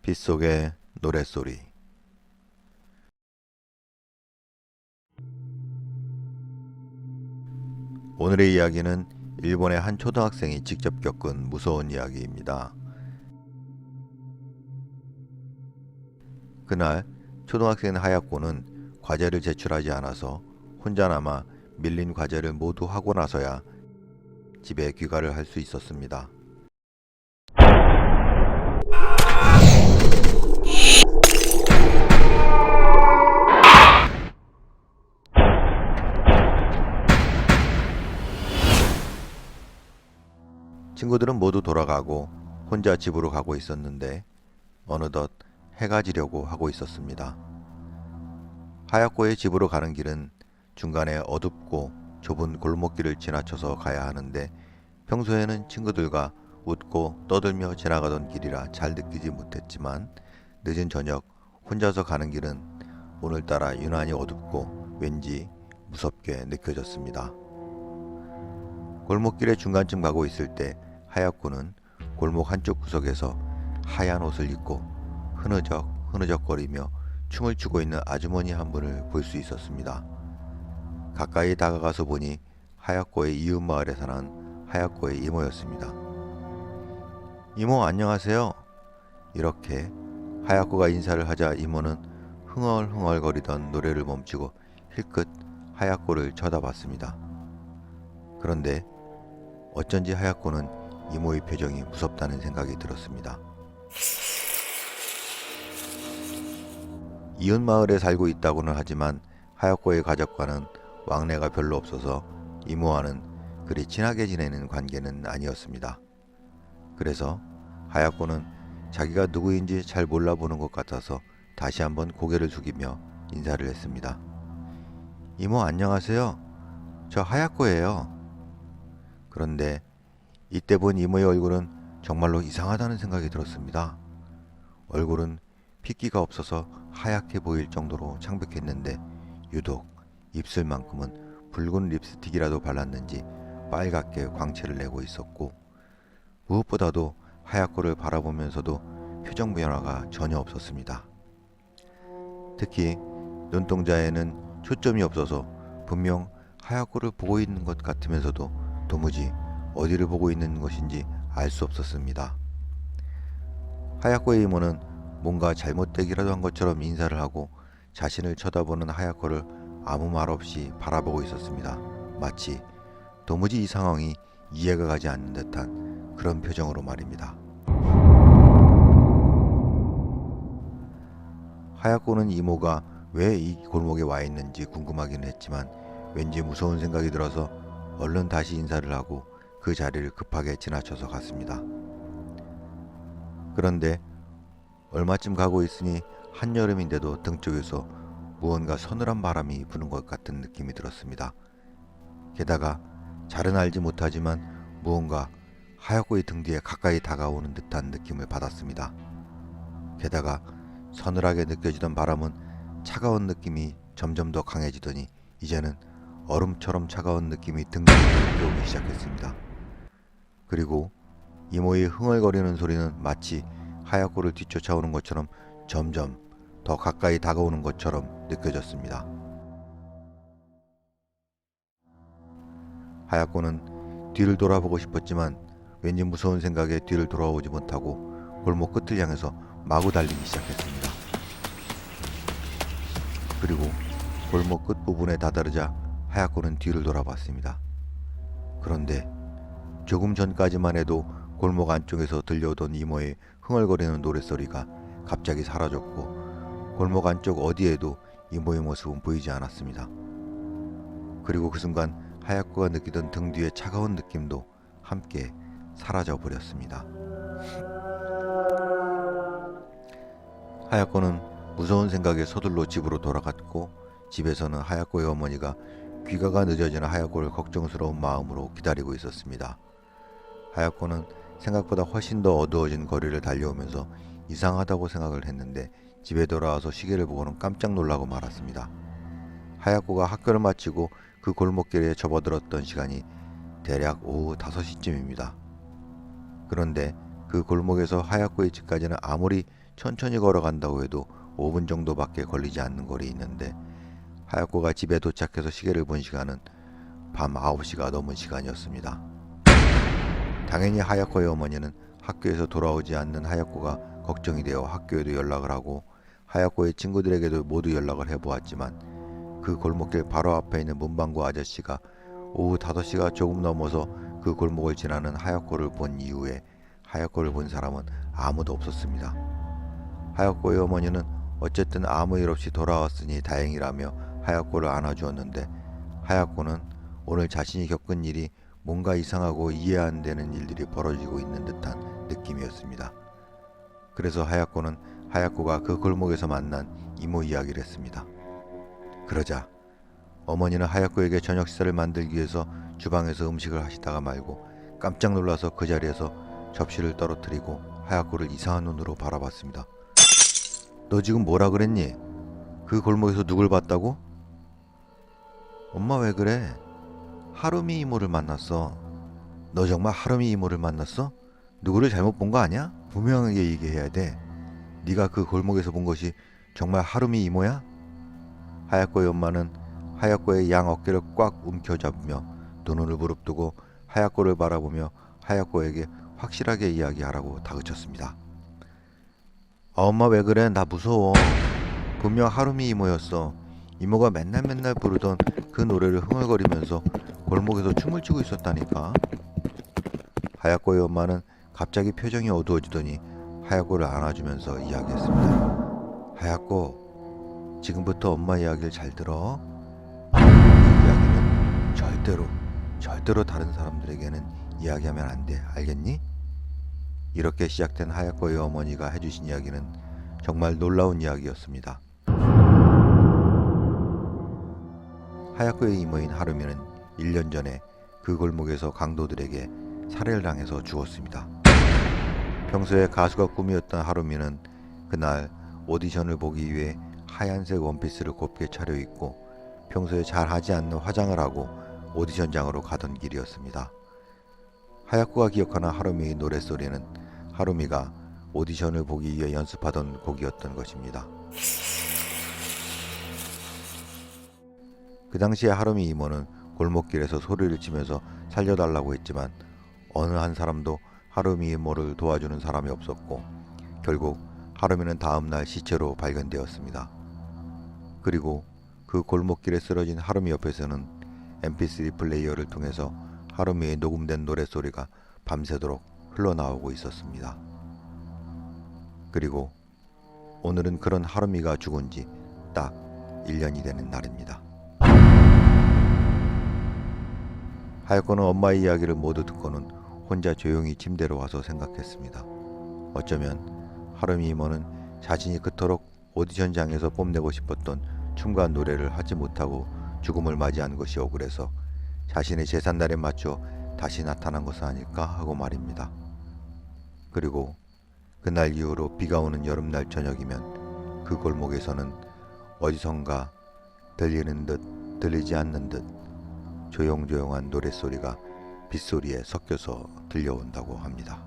빗속의 노랫소리. 오늘의 이야기는 일본의 한 초등학생이 직접 겪은 무서운 이야기입니다. 그날 초등학생 하야코는 과제를 제출하지 않아서 혼자 남아 밀린 과제를 모두 하고 나서야 집에 귀가를 할 수 있었습니다. 친구들은 모두 돌아가고 혼자 집으로 가고 있었는데 어느덧 해가 지려고 하고 있었습니다. 하야코의 집으로 가는 길은 중간에 어둡고 좁은 골목길을 지나쳐서 가야 하는데 평소에는 친구들과 웃고 떠들며 지나가던 길이라 잘 느끼지 못했지만 늦은 저녁 혼자서 가는 길은 오늘따라 유난히 어둡고 왠지 무섭게 느껴졌습니다. 골목길의 중간쯤 가고 있을 때 하야코는 골목 한쪽 구석에서 하얀 옷을 입고 흐느적거리며 춤을 추고 있는 아주머니 한 분을 볼 수 있었습니다. 가까이 다가가서 보니 하야코의 이웃 마을에 사는 하야코의 이모였습니다. 이모 안녕하세요. 이렇게 하야코가 인사를 하자 이모는 흥얼흥얼거리던 노래를 멈추고 힐끗 하야코를 쳐다봤습니다. 그런데 어쩐지 하야코는 이모의 표정이 무섭다는 생각이 들었습니다. 이웃 마을에 살고 있다고는 하지만 하야코의 가족과는 왕래가 별로 없어서 이모와는 그리 친하게 지내는 관계는 아니었습니다. 그래서 하야코는 자기가 누구인지 잘 몰라보는 것 같아서 다시 한번 고개를 숙이며 인사를 했습니다. 이모 안녕하세요. 저 하야코예요. 그런데 이때 본 이모의 얼굴은 정말로 이상하다는 생각이 들었습니다. 얼굴은 핏기가 없어서 하얗게 보일 정도로 창백했는데 유독 입술만큼은 붉은 립스틱이라도 발랐는지 빨갛게 광채를 내고 있었고 무엇보다도 하야코를 바라보면서도 표정 변화가 전혀 없었습니다. 특히 눈동자에는 초점이 없어서 분명 하야코를 보고 있는 것 같으면서도 도무지 어디를 보고 있는 것인지 알 수 없었습니다. 하야코의 이모는 뭔가 잘못되기라도 한 것처럼 인사를 하고 자신을 쳐다보는 하야코를 아무 말 없이 바라보고 있었습니다. 마치 도무지 이 상황이 이해가 가지 않는 듯한 그런 표정으로 말입니다. 하야코는 이모가 왜 이 골목에 와 있는지 궁금하기는 했지만 왠지 무서운 생각이 들어서 얼른 다시 인사를 하고 그 자리를 급하게 지나쳐서 갔습니다. 그런데 얼마쯤 가고 있으니 한여름인데도 등 쪽에서 무언가 서늘한 바람이 부는 것 같은 느낌이 들었습니다. 게다가 잘은 알지 못하지만 무언가 하얗고의 등 뒤에 가까이 다가오는 듯한 느낌을 받았습니다. 게다가 서늘하게 느껴지던 바람은 차가운 느낌이 점점 더 강해지더니 이제는 얼음처럼 차가운 느낌이 등 뒤에 들어오기 시작했습니다. 그리고 이모의 흥얼거리는 소리는 마치 하야코를 뒤쫓아오는 것처럼 점점 더 가까이 다가오는 것처럼 느껴졌습니다. 하야코는 뒤를 돌아보고 싶었지만 왠지 무서운 생각에 뒤를 돌아오지 못하고 골목 끝을 향해서 마구 달리기 시작했습니다. 그리고 골목 끝 부분에 다다르자 하야코는 뒤를 돌아봤습니다. 그런데 조금 전까지만 해도 골목 안쪽에서 들려오던 이모의 흥얼거리는 노랫소리가 갑자기 사라졌고 골목 안쪽 어디에도 이모의 모습은 보이지 않았습니다. 그리고 그 순간 하야코가 느끼던 등 뒤의 차가운 느낌도 함께 사라져 버렸습니다. 하야코는 무서운 생각에 서둘러 집으로 돌아갔고 집에서는 하야코의 어머니가 귀가가 늦어지는 하야코를 걱정스러운 마음으로 기다리고 있었습니다. 하야코는 생각보다 훨씬 더 어두워진 거리를 달려오면서 이상하다고 생각을 했는데 집에 돌아와서 시계를 보고는 깜짝 놀라고 말았습니다. 하야코가 학교를 마치고 그 골목길에 접어들었던 시간이 대략 오후 5시쯤입니다. 그런데 그 골목에서 하야코의 집까지는 아무리 천천히 걸어간다고 해도 5분 정도밖에 걸리지 않는 거리에 있는데 하야코가 집에 도착해서 시계를 본 시간은 밤 9시가 넘은 시간이었습니다. 당연히 하야코의 어머니는 학교에서 돌아오지 않는 하야코가 걱정이 되어 학교에도 연락을 하고 하야코의 친구들에게도 모두 연락을 해보았지만 그 골목길 바로 앞에 있는 문방구 아저씨가 오후 5시가 조금 넘어서 그 골목을 지나는 하야코를 본 이후에 하야코를 본 사람은 아무도 없었습니다. 하야코의 어머니는 어쨌든 아무 일 없이 돌아왔으니 다행이라며 하야코를 안아주었는데 하야코는 오늘 자신이 겪은 일이 뭔가 이상하고 이해 안 되는 일들이 벌어지고 있는 듯한 느낌이었습니다. 그래서 하야코는 하야코가 그 골목에서 만난 이모 이야기를 했습니다. 그러자 어머니는 하야코에게 저녁 식사를 만들기 위해서 주방에서 음식을 하시다가 말고 깜짝 놀라서 그 자리에서 접시를 떨어뜨리고 하야코를 이상한 눈으로 바라봤습니다. 너 지금 뭐라 그랬니? 그 골목에서 누굴 봤다고? 엄마 왜 그래? 하루미 이모를 만났어. 너 정말 하루미 이모를 만났어? 누구를 잘못 본 거 아니야? 분명하게 얘기해야 돼. 네가 그 골목에서 본 것이 정말 하루미 이모야? 하야코의 엄마는 하야코의 양 어깨를 꽉 움켜잡으며 두 눈을 부릅뜨고 하야코를 바라보며 하야코에게 확실하게 이야기하라고 다그쳤습니다. 엄마 왜 그래? 나 무서워. 분명 하루미 이모였어. 이모가 맨날 부르던 그 노래를 흥얼거리면서 골목에서 춤을 추고 있었다니까. 하야코의 엄마는 갑자기 표정이 어두워지더니 하야코를 안아주면서 이야기했습니다. 하야코, 지금부터 엄마 이야기를 잘 들어. 이 이야기는 절대로 다른 사람들에게는 이야기하면 안 돼. 알겠니? 이렇게 시작된 하야코의 어머니가 해주신 이야기는 정말 놀라운 이야기였습니다. 하야코의 이모인 하루미는 1년 전에 그 골목에서 강도들에게 살해를 당해서 죽었습니다. 평소에 가수가 꿈이었던 하루미는 그날 오디션을 보기 위해 하얀색 원피스를 곱게 차려입고 평소에 잘 하지 않는 화장을 하고 오디션장으로 가던 길이었습니다. 하야코가 기억하는 하루미의 노랫소리는 하루미가 오디션을 보기 위해 연습하던 곡이었던 것입니다. 그 당시에 하루미 이모는 골목길에서 소리를 치면서 살려달라고 했지만 어느 한 사람도 하루미 이모를 도와주는 사람이 없었고 결국 하루미는 다음날 시체로 발견되었습니다. 그리고 그 골목길에 쓰러진 하루미 옆에서는 mp3 플레이어를 통해서 하루미의 녹음된 노랫소리가 밤새도록 흘러나오고 있었습니다. 그리고 오늘은 그런 하루미가 죽은 지 딱 1년이 되는 날입니다. 하야코는 엄마의 이야기를 모두 듣고는 혼자 조용히 침대로 와서 생각했습니다. 어쩌면 하루미 이모는 자신이 그토록 오디션장에서 뽐내고 싶었던 춤과 노래를 하지 못하고 죽음을 맞이한 것이 억울해서 자신의 제삿날에 맞춰 다시 나타난 것은 아닐까 하고 말입니다. 그리고 그날 이후로 비가 오는 여름날 저녁이면 그 골목에서는 어디선가 들리는 듯 들리지 않는 듯 조용조용한 노랫소리가 빗소리에 섞여서 들려온다고 합니다.